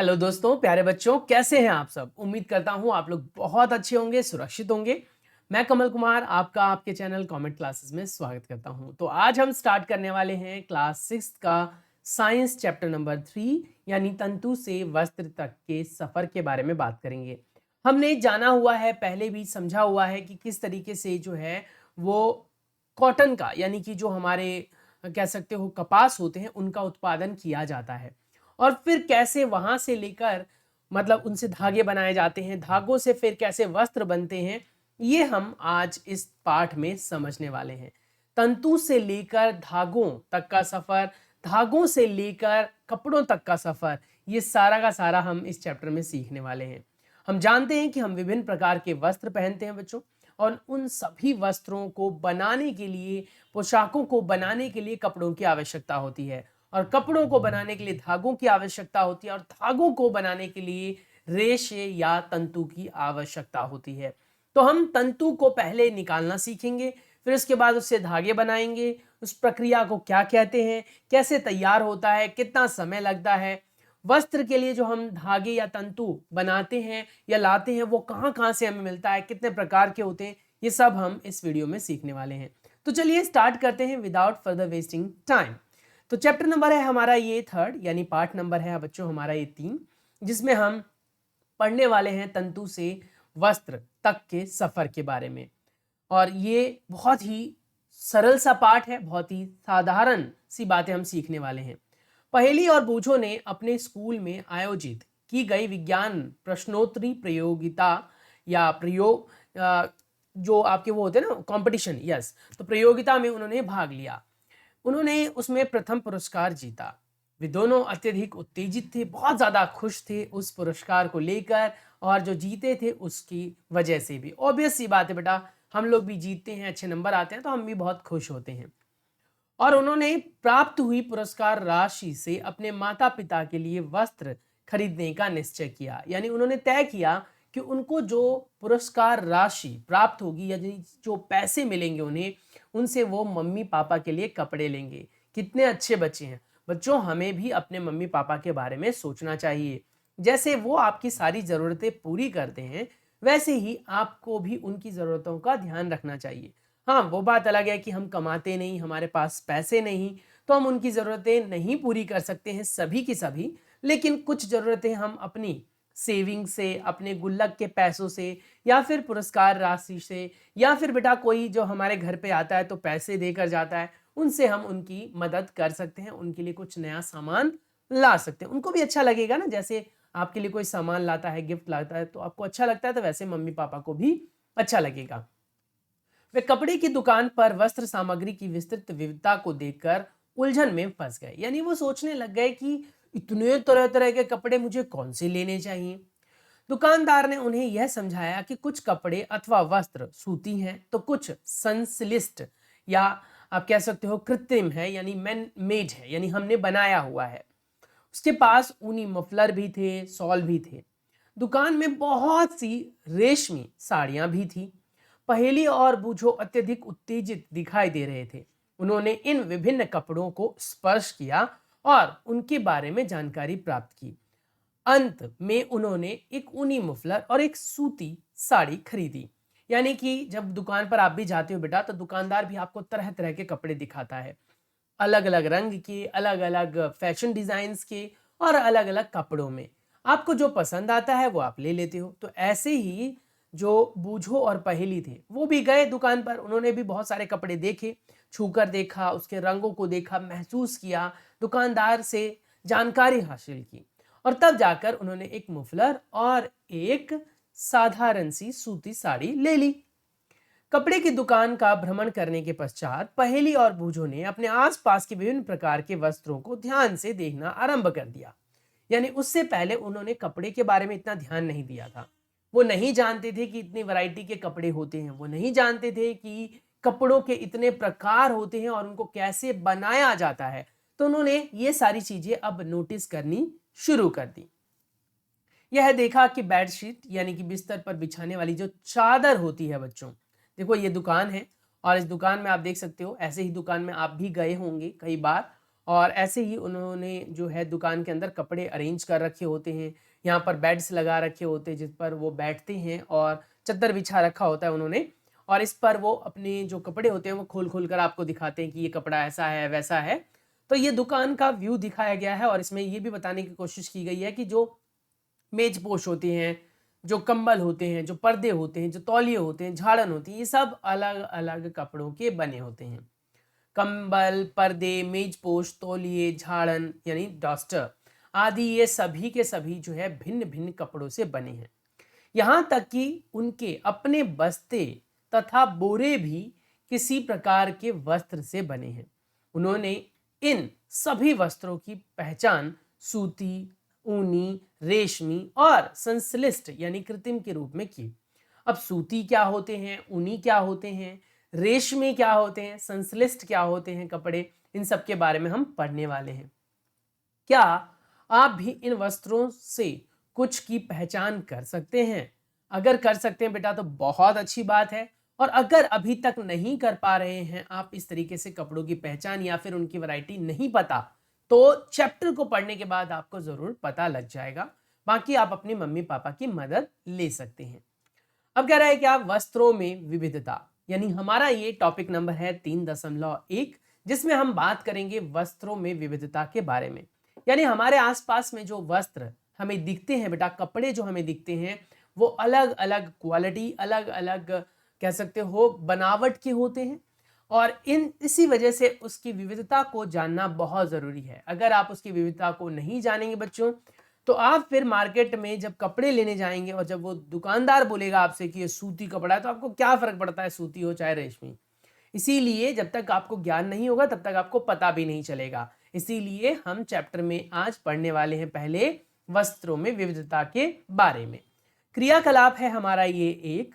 Hello दोस्तों, प्यारे बच्चों, कैसे हैं आप सब। उम्मीद करता हूं आप लोग बहुत अच्छे होंगे, सुरक्षित होंगे। मैं कमल कुमार आपका आपके चैनल कॉमेंट क्लासेस में स्वागत करता हूं। तो आज हम स्टार्ट करने वाले हैं क्लास 6 का साइंस चैप्टर नंबर 3 यानी तंतु से वस्त्र तक के सफर के बारे में बात करेंगे। हमने जाना हुआ है, पहले भी समझा हुआ है कि किस तरीके से जो है वो कॉटन का यानी कि जो हमारे कह सकते हो कपास होते हैं उनका उत्पादन किया जाता है और फिर कैसे वहां से लेकर मतलब उनसे धागे बनाए जाते हैं, धागों से फिर कैसे वस्त्र बनते हैं, ये हम आज इस पाठ में समझने वाले हैं। तंतु से लेकर धागों तक का सफर, धागों से लेकर कपड़ों तक का सफर, ये सारा का सारा हम इस चैप्टर में सीखने वाले हैं। हम जानते हैं कि हम विभिन्न प्रकार के वस्त्र पहनते हैं बच्चों, और उन सभी वस्त्रों को बनाने के लिए, पोशाकों को बनाने के लिए कपड़ों की आवश्यकता होती है, और कपड़ों को बनाने के लिए धागों की आवश्यकता होती है, और धागों को बनाने के लिए रेशे या तंतु की आवश्यकता होती है। तो हम तंतु को पहले निकालना सीखेंगे, फिर उसके बाद उससे धागे बनाएंगे। उस प्रक्रिया को क्या कहते हैं, कैसे तैयार होता है, कितना समय लगता है, वस्त्र के लिए जो हम धागे या तंतु बनाते हैं या लाते हैं वो कहाँ कहाँ से हमें मिलता है, कितने प्रकार के होते हैं, ये सब हम इस वीडियो में सीखने वाले हैं। तो चलिए स्टार्ट करते हैं विदाउट फर्दर वेस्टिंग टाइम। तो चैप्टर नंबर है हमारा ये 3rd, यानी पार्ट नंबर है बच्चों हमारा ये 3, जिसमें हम पढ़ने वाले हैं तंतु से वस्त्र तक के सफर के बारे में। और ये बहुत ही सरल सा पाठ है, बहुत ही साधारण सी बातें हम सीखने वाले हैं। पहेली और बूझो ने अपने स्कूल में आयोजित की गई विज्ञान प्रश्नोत्तरी प्रतियोगिता या जो आपके वो होते हैं ना कंपटीशन, यस, तो प्रतियोगिता में उन्होंने भाग लिया। उन्होंने उसमें प्रथम पुरस्कार जीता। वे दोनों अत्यधिक उत्तेजित थे, बहुत ज़्यादा खुश थे उस पुरस्कार को लेकर, और जो जीते थे उसकी वजह से भी। ऑब्वियस सी बात है बेटा, हम लोग भी जीतते हैं, अच्छे नंबर आते हैं तो हम भी बहुत खुश होते हैं। और उन्होंने प्राप्त हुई पुरस्कार राशि से अपने माता पिता के लिए वस्त्र खरीदने का निश्चय किया। यानी उन्होंने तय किया कि उनको जो पुरस्कार राशि प्राप्त होगी, यानी जो पैसे मिलेंगे उन्हें, उनसे वो मम्मी पापा के लिए कपड़े लेंगे। कितने अच्छे बच्चे हैं बच्चों, हमें भी अपने मम्मी पापा के बारे में सोचना चाहिए। जैसे वो आपकी सारी ज़रूरतें पूरी करते हैं, वैसे ही आपको भी उनकी ज़रूरतों का ध्यान रखना चाहिए। हाँ, वो बात अलग है कि हम कमाते नहीं, हमारे पास पैसे नहीं, तो हम उनकी ज़रूरतें नहीं पूरी कर सकते हैं सभी की सभी, लेकिन कुछ ज़रूरतें हम अपनी सेविंग से, अपने गुल्लक के पैसों से, या फिर पुरस्कार राशि से, या फिर बेटा कोई जो हमारे घर पे आता है तो पैसे देकर जाता है, उनसे हम उनकी मदद कर सकते हैं, उनके लिए कुछ नया सामान ला सकते हैं। उनको भी अच्छा लगेगा ना, जैसे आपके लिए कोई सामान लाता है, गिफ्ट लाता है, तो आपको अच्छा लगता है, तो वैसे मम्मी पापा को भी अच्छा लगेगा। वे कपड़े की दुकान पर वस्त्र सामग्री की विस्तृत विविधता को देखकर उलझन में फंस गए। यानी वो सोचने लग गए कि इतने तरह तरह के कपड़े मुझे कौन से लेने चाहिए। दुकानदार ने उन्हें यह समझाया कि कुछ कपड़े अथवा वस्त्र सूती हैं, तो कुछ संश्लिष्ट या आप कह सकते हो कृत्रिम है, यानी मैन मेड है, यानी हमने बनाया हुआ है। उसके पास ऊनी मफलर भी थे, शॉल भी थे। दुकान में बहुत सी रेशमी साड़ियां भी थी। पहेली और बूझो अत्यधिक उत्तेजित दिखाई दे रहे थे। उन्होंने इन विभिन्न कपड़ों को स्पर्श किया और उनके बारे में जानकारी प्राप्त की। अंत में उन्होंने एक ऊनी मुफलर और एक सूती साड़ी खरीदी। यानी कि जब दुकान पर आप भी जाते हो बेटा, तो दुकानदार भी आपको तरह तरह के कपड़े दिखाता है, अलग अलग रंग के, अलग अलग फैशन डिजाइन्स के, और अलग अलग कपड़ों में आपको जो पसंद आता है वो आप ले लेते हो। तो ऐसे ही जो बूझो और पहेली थे वो भी गए दुकान पर, उन्होंने भी बहुत सारे कपड़े देखे, छूकर देखा, उसके रंगों को देखा, महसूस किया, दुकानदार से जानकारी हासिल की, और तब जाकर उन्होंने एक मुफलर और एक साधारण सी सूती साड़ी ले ली। कपड़े की दुकान का भ्रमण करने के पश्चात पहेली और बूझो ने अपने आसपास के विभिन्न प्रकार के वस्त्रों को ध्यान से देखना आरंभ कर दिया। यानी उससे पहले उन्होंने कपड़े के बारे में इतना ध्यान नहीं दिया था। वो नहीं जानते थे कि इतनी वैरायटी के कपड़े होते हैं, वो नहीं जानते थे कि कपड़ों के इतने प्रकार होते हैं और उनको कैसे बनाया जाता है। तो उन्होंने ये सारी चीजें अब नोटिस करनी शुरू कर दी। यह देखा कि बेडशीट यानी कि बिस्तर पर बिछाने वाली जो चादर होती है बच्चों, देखो ये दुकान है, और इस दुकान में आप देख सकते हो, ऐसे ही दुकान में आप भी गए होंगे कई बार, और ऐसे ही उन्होंने जो है दुकान के अंदर कपड़े अरेंज कर रखे होते हैं। यहाँ पर बेड्स लगा रखे होते हैं जिस पर वो बैठते हैं और चद्दर बिछा रखा होता है उन्होंने, और इस पर वो अपने जो कपड़े होते हैं वो खोल-खोल कर आपको दिखाते हैं कि ये कपड़ा ऐसा है, वैसा है। तो ये दुकान का व्यू दिखाया गया है और इसमें ये भी बताने की कोशिश की गई है कि जो मेज़पोश होते हैं, जो कंबल होते हैं, जो पर्दे होते हैं, जो तौलिए होते हैं, झाड़न होती है, ये सब अलग-अलग कपड़ों के बने होते हैं। कंबल, पर्दे, मेज़पोश, तौलिए, झाड़न यानी डस्टर आदि ये सभी के सभी जो है भिन्न-भिन्न कपड़ों से बने हैं। यहाँ तक कि उनके अपने बस्ते तथा बोरे भी किसी प्रकार के वस्त्र से बने हैं। उन्होंने इन सभी वस्त्रों की पहचान सूती, ऊनी, रेशमी और संश्लिष्ट यानी कृत्रिम के रूप में की। अब सूती क्या होते हैं, ऊनी क्या होते हैं, रेशमी क्या होते हैं, संश्लिष्ट क्या होते हैं कपड़े, इन सब के बारे में हम पढ़ने वाले हैं। क्या आप भी इन वस्त्रों से कुछ की पहचान कर सकते हैं? अगर कर सकते हैं बेटा तो बहुत अच्छी बात है, और अगर अभी तक नहीं कर पा रहे हैं आप इस तरीके से कपड़ों की पहचान या फिर उनकी वैरायटी नहीं पता, तो चैप्टर को पढ़ने के बाद आपको ज़रूर पता लग जाएगा। बाकी आप अपनी मम्मी-पापा की मदद ले सकते हैं। अब कह रहा है कि आप वस्त्रों में विविधता, यानी हमारा ये टॉपिक नंबर है 3.1, जिसमें हम बात करेंगे वस्त्रों में विविधता के बारे में। यानी हमारे आसपास में जो वस्त्र हमें दिखते हैं बेटा, कपड़े जो हमें दिखते हैं वो अलग अलग क्वालिटी, अलग अलग कह सकते हो बनावट के होते हैं, और इसी वजह से उसकी विविधता को जानना बहुत ज़रूरी है। अगर आप उसकी विविधता को नहीं जानेंगे बच्चों, तो आप फिर मार्केट में जब कपड़े लेने जाएंगे और जब वो दुकानदार बोलेगा आपसे कि ये सूती कपड़ा है, तो आपको क्या फ़र्क पड़ता है सूती हो चाहे रेशमी। इसीलिए जब तक आपको ज्ञान नहीं होगा तब तक आपको पता भी नहीं चलेगा। इसीलिए हम चैप्टर में आज पढ़ने वाले हैं पहले वस्त्रों में विविधता के बारे में। क्रियाकलाप है हमारा ये एक,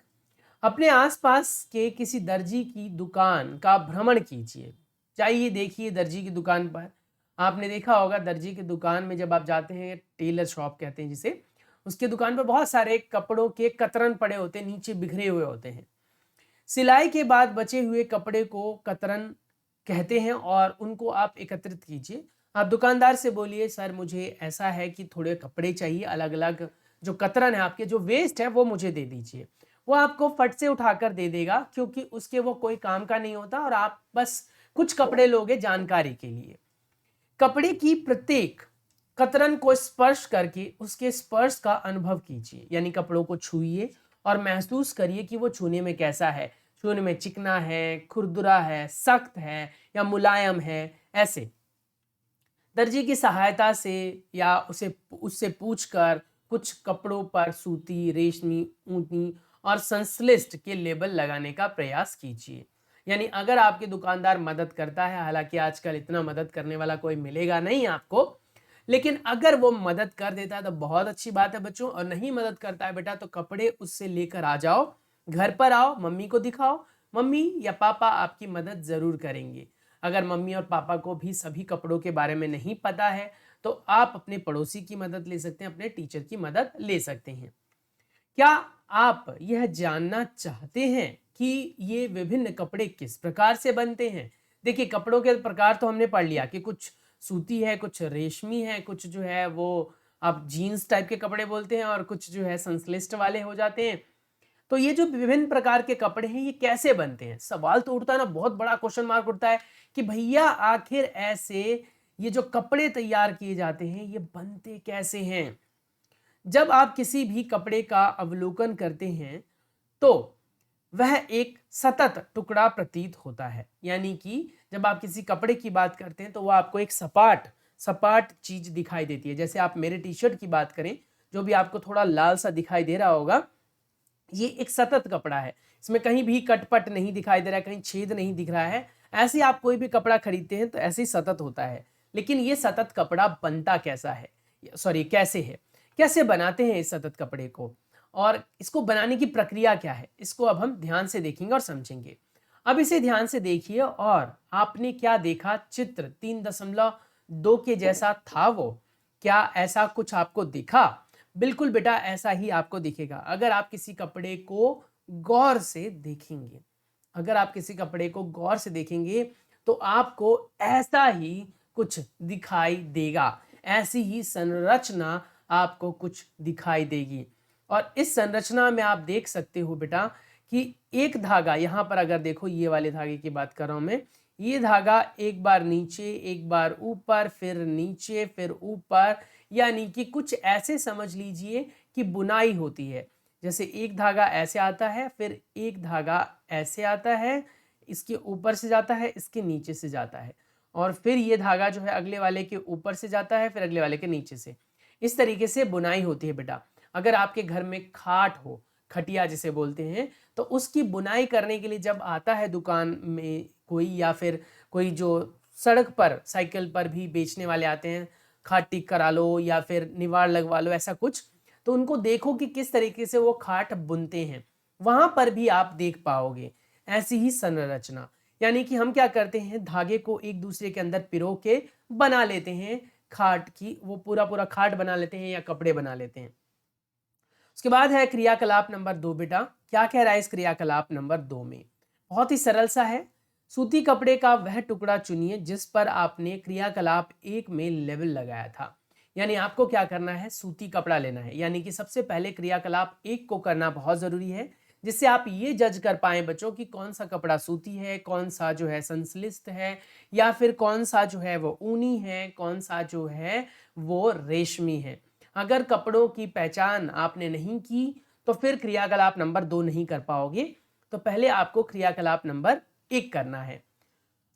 अपने आसपास के किसी दर्जी की दुकान का भ्रमण कीजिए। जाइए देखिए दर्जी की दुकान पर। आपने देखा होगा दर्जी की दुकान में जब आप जाते हैं, टेलर शॉप कहते हैं जिसे, उसके दुकान पर बहुत सारे कपड़ों के कतरन पड़े होते हैं, नीचे बिखरे हुए होते हैं। सिलाई के बाद बचे हुए कपड़े को कतरन कहते हैं और उनको आप एकत्रित कीजिए। आप दुकानदार से बोलिए सर मुझे ऐसा है कि थोड़े कपड़े चाहिए अलग अलग, जो कतरन है आपके, जो वेस्ट है वो मुझे दे दीजिए। वो आपको फट से उठाकर दे देगा, क्योंकि उसके वो कोई काम का नहीं होता और आप बस कुछ कपड़े लोगे जानकारी के लिए। कपड़े की प्रत्येक कतरन को स्पर्श करके उसके स्पर्श का अनुभव कीजिए, यानी कपड़ों को छुइए और महसूस करिए कि वो छूने में कैसा है। छूने में चिकना है, खुरदुरा है, सख्त है या मुलायम है। ऐसे दर्जी की सहायता से या उसे उससे पूछकर कुछ कपड़ों पर सूती, रेशमी, ऊनी और संश्लिष्ट के लेबल लगाने का प्रयास कीजिए। यानी अगर आपके दुकानदार मदद करता है, हालांकि आजकल इतना मदद करने वाला कोई मिलेगा नहीं आपको, लेकिन अगर वो मदद कर देता है तो बहुत अच्छी बात है बच्चों, और नहीं मदद करता है बेटा तो कपड़े उससे लेकर आ जाओ, घर पर आओ, मम्मी को दिखाओ। मम्मी या पापा आपकी मदद ज़रूर करेंगे। अगर मम्मी और पापा को भी सभी कपड़ों के बारे में नहीं पता है तो आप अपने पड़ोसी की मदद ले सकते हैं, अपने टीचर की मदद ले सकते हैं। क्या आप यह जानना चाहते हैं कि ये विभिन्न कपड़े किस प्रकार से बनते हैं? देखिए कपड़ों के प्रकार तो हमने पढ़ लिया कि कुछ सूती है, कुछ रेशमी है, कुछ जो है वो आप जीन्स टाइप के कपड़े बोलते हैं, और कुछ जो है संश्लिष्ट वाले हो जाते हैं। तो ये जो विभिन्न प्रकार के कपड़े हैं ये कैसे बनते हैं? सवाल तो उठता है ना, बहुत बड़ा क्वेश्चन मार्क उठता है कि भैया आखिर ऐसे ये जो कपड़े तैयार किए जाते हैं ये बनते कैसे हैं? जब आप किसी भी कपड़े का अवलोकन करते हैं तो वह एक सतत टुकड़ा प्रतीत होता है। यानी कि जब आप किसी कपड़े की बात करते हैं तो वो आपको एक सपाट सपाट चीज दिखाई देती है। जैसे आप मेरे टी शर्ट की बात करें, जो भी आपको थोड़ा लाल सा दिखाई दे रहा होगा, ये एक सतत कपड़ा है। इसमें कहीं भी कटपट नहीं दिखाई दे रहा है, कहीं छेद नहीं दिख रहा है। ऐसे आप कोई भी कपड़ा खरीदते हैं तो ऐसे ही सतत होता है। लेकिन ये सतत कपड़ा बनता कैसा है, सॉरी कैसे है, कैसे बनाते हैं इस सतत कपड़े को, और इसको बनाने की प्रक्रिया क्या है, इसको अब हम ध्यान से देखेंगे और समझेंगे। अब इसे ध्यान से देखिए और आपने क्या देखा, चित्र 3.2 के जैसा था वो, क्या ऐसा कुछ आपको दिखा? बिल्कुल बेटा ऐसा ही आपको दिखेगा अगर आप किसी कपड़े को गौर से देखेंगे। अगर आप किसी कपड़े को गौर से देखेंगे तो आपको ऐसा ही कुछ दिखाई देगा। ऐसी ही संरचना आपको कुछ दिखाई देगी। और इस संरचना में आप देख सकते हो बेटा कि एक धागा, यहाँ पर अगर देखो ये वाले धागे की बात कर रहा हूँ मैं, ये धागा एक बार नीचे, एक बार ऊपर, फिर नीचे, फिर ऊपर, यानी कि कुछ ऐसे समझ लीजिए कि बुनाई होती है। जैसे एक धागा ऐसे आता है, फिर एक धागा ऐसे आता है, इसके ऊपर से जाता है, इसके नीचे से जाता है, और फिर ये धागा जो है अगले वाले के ऊपर से जाता है, फिर अगले वाले के नीचे से। इस तरीके से बुनाई होती है बेटा। अगर आपके घर में खाट हो, खटिया जिसे बोलते हैं, तो उसकी बुनाई करने के लिए जब आता है दुकान में कोई, या फिर कोई जो सड़क पर साइकिल पर भी बेचने वाले आते हैं, खाट ठीक करा लो या फिर निवाड़ लगवा लो, ऐसा कुछ, तो उनको देखो कि किस तरीके से वो खाट बुनते हैं, वहां पर भी आप देख पाओगे ऐसी ही संरचना। यानी कि हम क्या करते हैं, धागे को एक दूसरे के अंदर पिरो के बना लेते हैं खाट की, वो पूरा पूरा खाट बना लेते हैं या कपड़े बना लेते हैं। उसके बाद है क्रियाकलाप नंबर 2 बेटा। क्या कह रहा है इस क्रियाकलाप नंबर 2 में? बहुत ही सरल सा है। सूती कपड़े का वह टुकड़ा चुनिए जिस पर आपने क्रियाकलाप 1 में लेबल लगाया था। यानी आपको क्या करना है, सूती कपड़ा लेना है। यानी कि सबसे पहले क्रियाकलाप 1 को करना बहुत जरूरी है, जिससे आप ये जज कर पाए बच्चों कि कौन सा कपड़ा सूती है, कौन सा जो है संश्लिष्ट है, या फिर कौन सा जो है वो ऊनी है, कौन सा जो है वो रेशमी है। अगर कपड़ों की पहचान आपने नहीं की तो फिर क्रियाकलाप नंबर 2 नहीं कर पाओगे। तो पहले आपको क्रियाकलाप नंबर 1 करना है।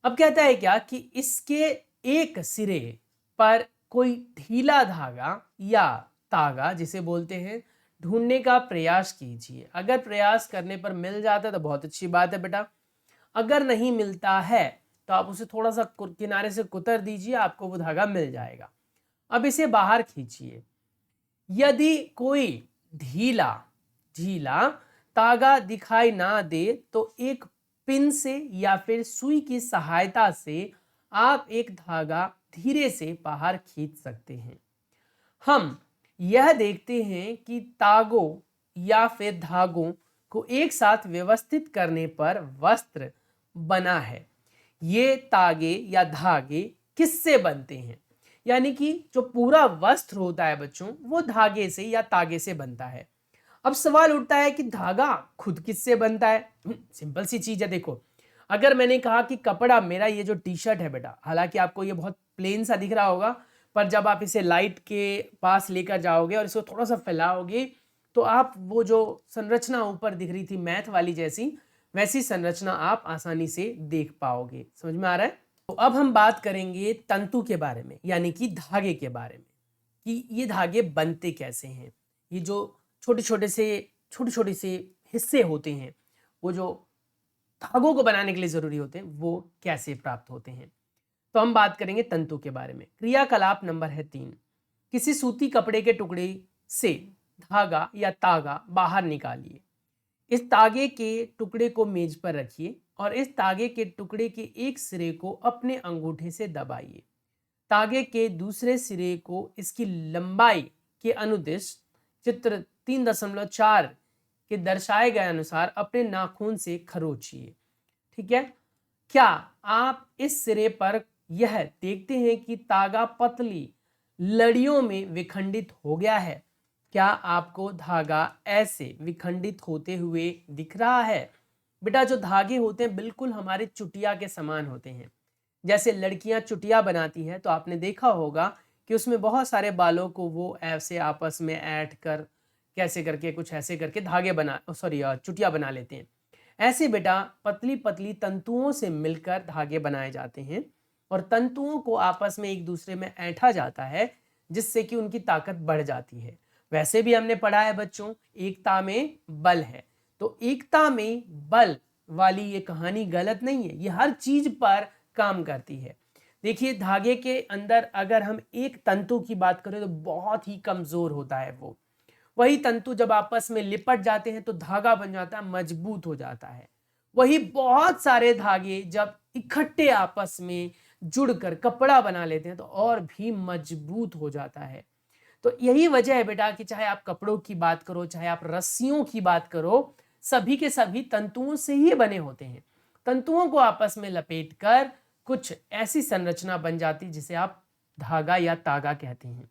अब कहता है क्या कि इसके एक सिरे पर कोई ढीला धागा या तागा जिसे बोलते हैं ढूंढने का प्रयास कीजिए। अगर प्रयास करने पर मिल जाता है तो बहुत अच्छी बात है बेटा, अगर नहीं मिलता है तो आप उसे थोड़ा सा किनारे से कुतर दीजिए, आपको वो धागा मिल जाएगा। अब इसे बाहर खींचिए। यदि कोई ढीला ढीला तागा दिखाई ना दे तो एक पिन से या फिर सुई की सहायता से आप एक धागा धीरे से बाहर खींच सकते हैं। हम यह देखते हैं कि तागों या फिर धागों को एक साथ व्यवस्थित करने पर वस्त्र बना है। ये तागे या धागे किससे बनते हैं? यानी कि जो पूरा वस्त्र होता है बच्चों, वो धागे से या तागे से बनता है। अब सवाल उठता है कि धागा खुद किससे बनता है? सिंपल सी चीज है, देखो, अगर मैंने कहा कि कपड़ा, मेरा ये जो टी शर्ट है बेटा, हालांकि आपको ये बहुत प्लेन सा दिख रहा होगा, पर जब आप इसे लाइट के पास लेकर जाओगे और इसको थोड़ा सा फैलाओगे तो आप वो जो संरचना ऊपर दिख रही थी मैथ वाली जैसी, वैसी संरचना आप आसानी से देख पाओगे। समझ में आ रहा है? तो अब हम बात करेंगे तंतु के बारे में, यानी कि धागे के बारे में, कि ये धागे बनते कैसे हैं। ये जो छोटे छोटे से हिस्से होते हैं, वो जो धागों को बनाने के लिए जरूरी होते हैं, वो कैसे प्राप्त होते हैं। तो हम बात करेंगे तंतु के बारे में। क्रियाकलाप नंबर है 3। किसी सूती कपड़े के टुकड़े से धागा या तागा बाहर निकालिए। इस तागे के टुकड़े को मेज पर रखिए और इस तागे के टुकड़े के एक सिरे को अपने अंगूठे से दबाइए। तागे के दूसरे सिरे को इसकी लंबाई के अनुदिश चित्र 3.4 के दर्शाए गए अनुसार अपने नाखून से खरोचिए। ठीक है? क्या आप इस सिरे पर यह देखते हैं कि तागा पतली लड़ियों में विखंडित हो गया है? क्या आपको धागा ऐसे विखंडित होते हुए दिख रहा है? बेटा, जो धागे होते हैं बिल्कुल हमारे चुटिया के समान होते हैं। जैसे लड़कियां चुटिया बनाती है तो आपने देखा होगा कि उसमें बहुत सारे बालों को वो ऐसे आपस में ऐड कर, कैसे करके, कुछ ऐसे करके धागे चुटिया बना लेते हैं। ऐसे बेटा पतली पतली तंतुओं से मिलकर धागे बनाए जाते हैं और तंतुओं को आपस में एक दूसरे में ऐंठा जाता है, जिससे कि उनकी ताकत बढ़ जाती है। वैसे भी हमने पढ़ा है बच्चों, एकता में बल है। तो एकता में बल वाली ये कहानी गलत नहीं है, ये हर चीज पर काम करती है। देखिए, धागे के अंदर अगर हम एक तंतु की बात करें तो बहुत ही कमजोर होता है वो। वही तंतु जब आपस में लिपट जाते हैं तो धागा बन जाता है, मजबूत हो जाता है। वही बहुत सारे धागे जब इकट्ठे आपस में जुड़कर कपड़ा बना लेते हैं तो और भी मजबूत हो जाता है। तो यही वजह है बेटा कि चाहे आप कपड़ों की बात करो, चाहे आप रस्सियों की बात करो, सभी के सभी तंतुओं से ही बने होते हैं। तंतुओं को आपस में लपेटकर कुछ ऐसी संरचना बन जाती जिसे आप धागा या तागा कहते हैं।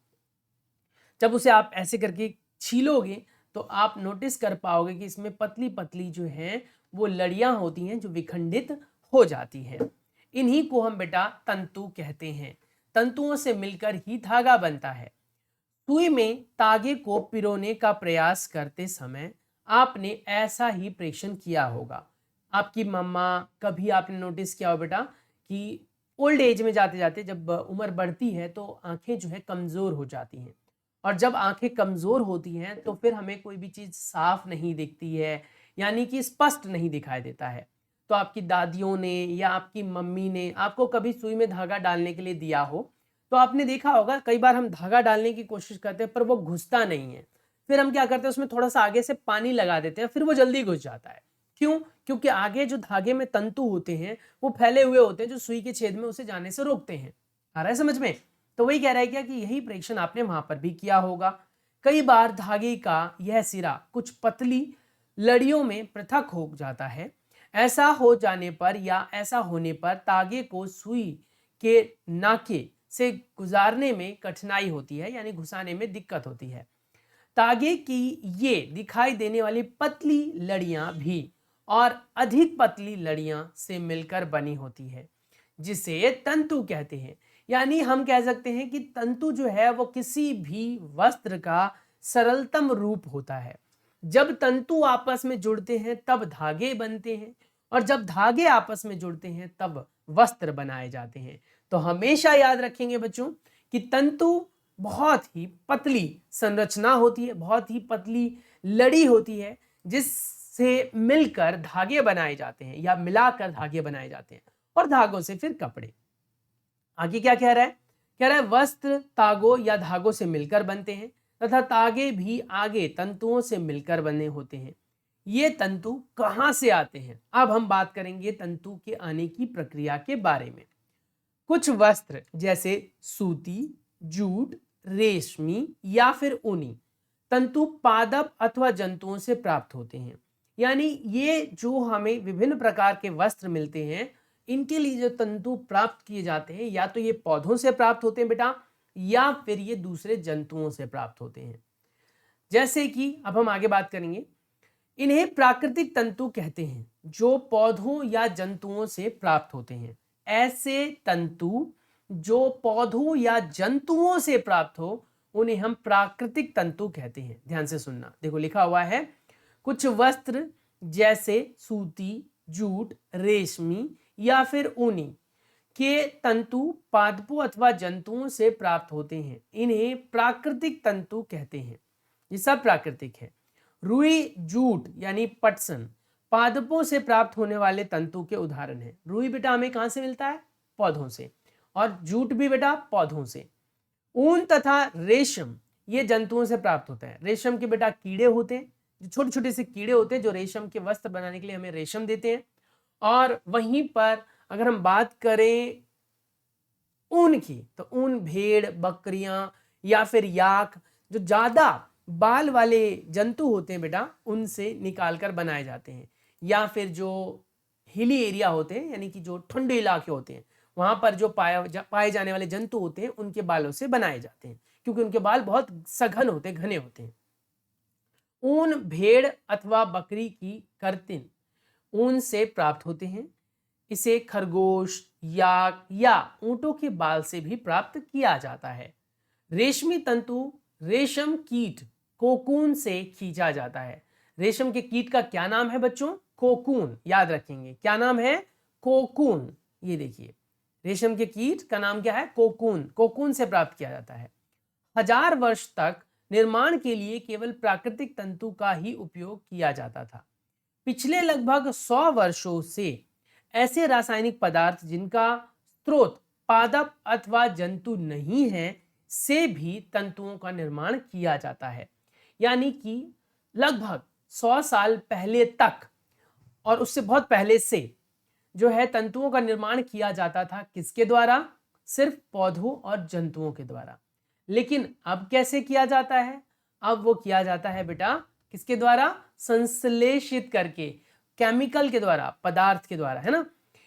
जब उसे आप ऐसे करके छीलोगे तो आप नोटिस कर पाओगे कि इसमें पतली पतली जो है वो लड़ियां होती हैं जो विखंडित हो जाती हैं। इन्हीं को हम बेटा तंतु कहते हैं। तंतुओं से मिलकर ही धागा बनता है। सुई में तागे को पिरोने का प्रयास करते समय आपने ऐसा ही प्रेक्षण किया होगा। आपकी मम्मा, कभी आपने नोटिस किया हो बेटा कि ओल्ड एज में जाते जाते जब उम्र बढ़ती है तो आंखें जो है कमज़ोर हो जाती हैं, और जब आंखें कमज़ोर होती हैं तो फिर हमें कोई भी चीज़ साफ नहीं दिखती है, यानी कि स्पष्ट नहीं दिखाई देता है। तो आपकी दादियों ने या आपकी मम्मी ने आपको कभी सुई में धागा डालने के लिए दिया हो तो आपने देखा होगा कई बार हम धागा डालने की कोशिश करते हैं पर वो घुसता नहीं है। फिर हम क्या करते हैं, उसमें थोड़ा सा आगे से पानी लगा देते हैं, फिर वो जल्दी घुस जाता है। क्यों? क्योंकि आगे जो धागे में तंतु होते हैं वो फैले हुए होते हैं जो सुई के छेद में उसे जाने से रोकते हैं। आ रहा है समझ में? तो वही कह रहा है क्या कि यही प्रेक्षण आपने वहां पर भी किया होगा। कई बार धागे का यह सिरा कुछ पतली लड़ियों में पृथक हो जाता है। ऐसा हो जाने पर या ऐसा होने पर तागे को सुई के नाके से गुजारने में कठिनाई होती है, यानी घुसाने में दिक्कत होती है। तागे की ये दिखाई देने वाली पतली लड़ियां भी और अधिक पतली लड़ियां से मिलकर बनी होती है जिसे तंतु कहते हैं। यानी हम कह सकते हैं कि तंतु जो है वो किसी भी वस्त्र का सरलतम रूप होता है। जब तंतु आपस में जुड़ते हैं तब धागे बनते हैं, और जब धागे आपस में जुड़ते हैं तब वस्त्र बनाए जाते हैं। तो हमेशा याद रखेंगे बच्चों कि तंतु बहुत ही पतली संरचना होती है, बहुत ही पतली लड़ी होती है जिससे मिलकर धागे बनाए जाते हैं या मिलाकर धागे बनाए जाते हैं, और धागों से फिर कपड़े। आगे क्या कह रहा है? कह रहा है वस्त्र तागों या धागों से मिलकर बनते हैं तथा तागे भी आगे तंतुओं से मिलकर बने होते हैं। ये तंतु कहां से आते हैं? अब हम बात करेंगे तंतु के आने की प्रक्रिया के बारे में। कुछ वस्त्र जैसे सूती, जूट, रेशमी या फिर ऊनी तंतु पादप अथवा जंतुओं से प्राप्त होते हैं। यानी ये जो हमें विभिन्न प्रकार के वस्त्र मिलते हैं, इनके लिए जो तंतु प्राप्त किए जाते हैं या तो ये पौधों से प्राप्त होते हैं बेटा, या फिर ये दूसरे जंतुओं से प्राप्त होते हैं। जैसे कि अब हम आगे बात करेंगे, इन्हें प्राकृतिक तंतु कहते हैं जो पौधों या जंतुओं से प्राप्त होते हैं। ऐसे तंतु जो पौधों या जंतुओं से प्राप्त हो उन्हें हम प्राकृतिक तंतु कहते हैं। ध्यान से सुनना, देखो लिखा हुआ है कुछ वस्त्र जैसे सूती, जूट, रेशमी या फिर ऊनी के तंतु पादपों अथवा जंतुओं से प्राप्त होते हैं, इन्हें प्राकृतिक तंतु कहते हैं। ये सब प्राकृतिक है। रुई, जूट यानी पटसन पादपों से प्राप्त होने वाले तंतु के उदाहरण हैं। रुई बेटा हमें कहां से मिलता है? पौधों से। और जूट भी बेटा पौधों से। ऊन तथा रेशम ये जंतुओं से प्राप्त होता है। रेशम के बेटा कीड़े होते हैं, जो छोटे छोटे से कीड़े होते हैं जो रेशम के वस्त्र बनाने के लिए हमें रेशम देते हैं। और वहीं पर अगर हम बात करें ऊन की, तो ऊन भेड़, बकरियां या फिर याक जो ज्यादा बाल वाले जंतु होते हैं बेटा, उनसे निकालकर बनाए जाते हैं। या फिर जो हिली एरिया होते हैं, यानी कि जो ठंडे इलाके होते हैं, वहां पर जो पाए जाने वाले जंतु होते हैं उनके बालों से बनाए जाते हैं, क्योंकि उनके बाल बहुत सघन होते हैं, घने होते हैं। ऊन भेड़ अथवा बकरी की कर्तिन ऊन से प्राप्त होते हैं। इसे खरगोश, याक या ऊंटों के बाल से भी प्राप्त किया जाता है। रेशमी तंतु रेशम कीट कोकून से खींचा जाता है। रेशम के कीट का क्या नाम है बच्चों? कोकून। याद रखेंगे क्या नाम है? कोकून। ये देखिए रेशम के कीट का नाम क्या है? कोकून। कोकून से प्राप्त किया जाता है। 1000 वर्ष तक निर्माण के लिए केवल प्राकृतिक तंतु का ही उपयोग किया जाता था। पिछले लगभग 100 वर्षों से ऐसे रासायनिक पदार्थ जिनका स्रोत पादप अथवा जंतु नहीं है से भी तंतुओं का निर्माण किया जाता है। यानी कि लगभग 100 साल पहले तक और उससे बहुत पहले से जो है तंतुओं का निर्माण किया जाता था। किसके द्वारा? सिर्फ पौधों और जंतुओं के द्वारा। लेकिन अब कैसे किया जाता है? अब वो किया जाता है बेटा किसके द्वारा? संश्लेषित करके, केमिकल के द्वारा, पदार्थ के द्वारा, है ना।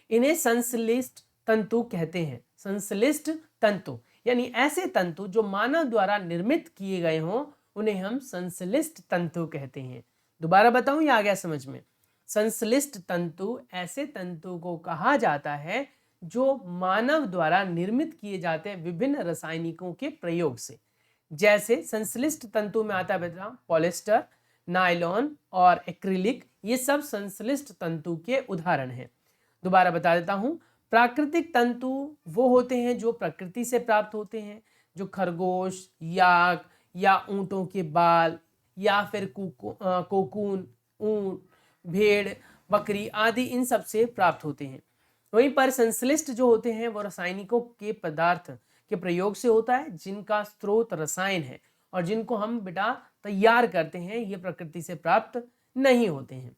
इन्हें संश्लिष्ट तंतु कहते हैं। संश्लिष्ट तंतु यानी ऐसे तंतु जो मानव द्वारा निर्मित किए गए हों, उन्हें हम संश्लिष्ट तंतु कहते हैं। दोबारा बताऊं या आ गया समझ में? संश्लिष्ट तंतु ऐसे तंतु को कहा जाता है जो मानव द्वारा निर्मित किए जाते हैं विभिन्न रासायनिकों के प्रयोग से। जैसे संश्लिष्ट तंतु में आता है बेटा पॉलिएस्टर, नायलॉन और एक्रिलिक, ये सब संश्लिष्ट तंतु के उदाहरण हैं। दोबारा बता देता हूं, प्राकृतिक तंतु वो होते हैं जो प्रकृति से प्राप्त होते हैं, जो खरगोश, याक या ऊंटों के बाल या फिर कोकून, ऊंट, भेड़, बकरी आदि इन सब से प्राप्त होते हैं। वहीं पर संश्लिष्ट जो होते हैं वो रासायनिकों के पदार्थ के प्रयोग से होता है, जिनका स्रोत रसायन है और जिनको हम बेटा तैयार करते हैं, ये प्रकृति से प्राप्त नहीं होते हैं।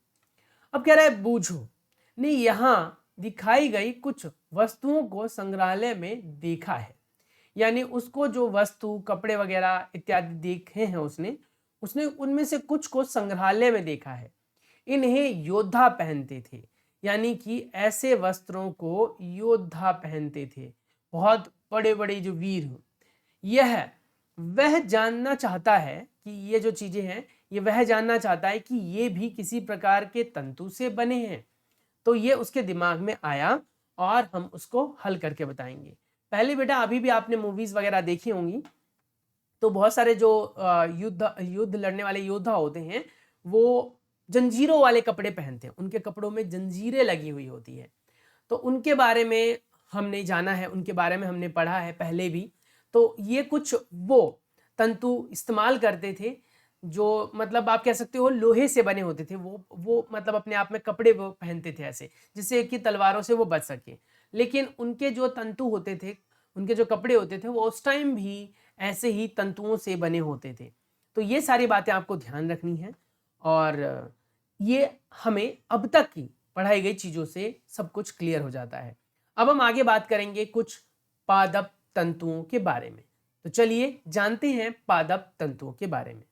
अब कह रहा है बूझो ने यहाँ दिखाई गई कुछ वस्तुओं को संग्रहालय में देखा है, यानी उसको जो वस्तु कपड़े वगैरह इत्यादि देखे हैं उसने उनमें से कुछ को संग्रहालय में देखा है। इन्हें योद्धा पहनते थे, यानी कि ऐसे वस्त्रों को योद्धा पहनते थे, बहुत बड़े बड़े जो वीर हो। यह वह जानना चाहता है कि ये जो चीजें हैं, ये वह जानना चाहता है कि ये भी किसी प्रकार के तंतु से बने हैं। तो ये उसके दिमाग में आया और हम उसको हल करके बताएंगे। पहले बेटा अभी भी आपने मूवीज वगैरह देखी होंगी, तो बहुत सारे जो युद्ध लड़ने वाले योद्धा होते हैं वो जंजीरों वाले कपड़े पहनते हैं, उनके कपड़ों में जंजीरें लगी हुई होती है। तो उनके बारे में हमने जाना है, उनके बारे में हमने पढ़ा है पहले भी। तो ये कुछ वो तंतु इस्तेमाल करते थे जो मतलब आप कह सकते हो लोहे से बने होते थे। वो मतलब अपने आप में कपड़े वो पहनते थे ऐसे, जिससे कि तलवारों से वो बच सके। लेकिन उनके जो तंतु होते थे, उनके जो कपड़े होते थे, वो उस टाइम भी ऐसे ही तंतुओं से बने होते थे। तो ये सारी बातें आपको ध्यान रखनी है और ये हमें अब तक की पढ़ाई गई चीज़ों से सब कुछ क्लियर हो जाता है। अब हम आगे बात करेंगे कुछ पादप तंतुओं के बारे में। तो चलिए जानते हैं पादप तंतुओं के बारे में।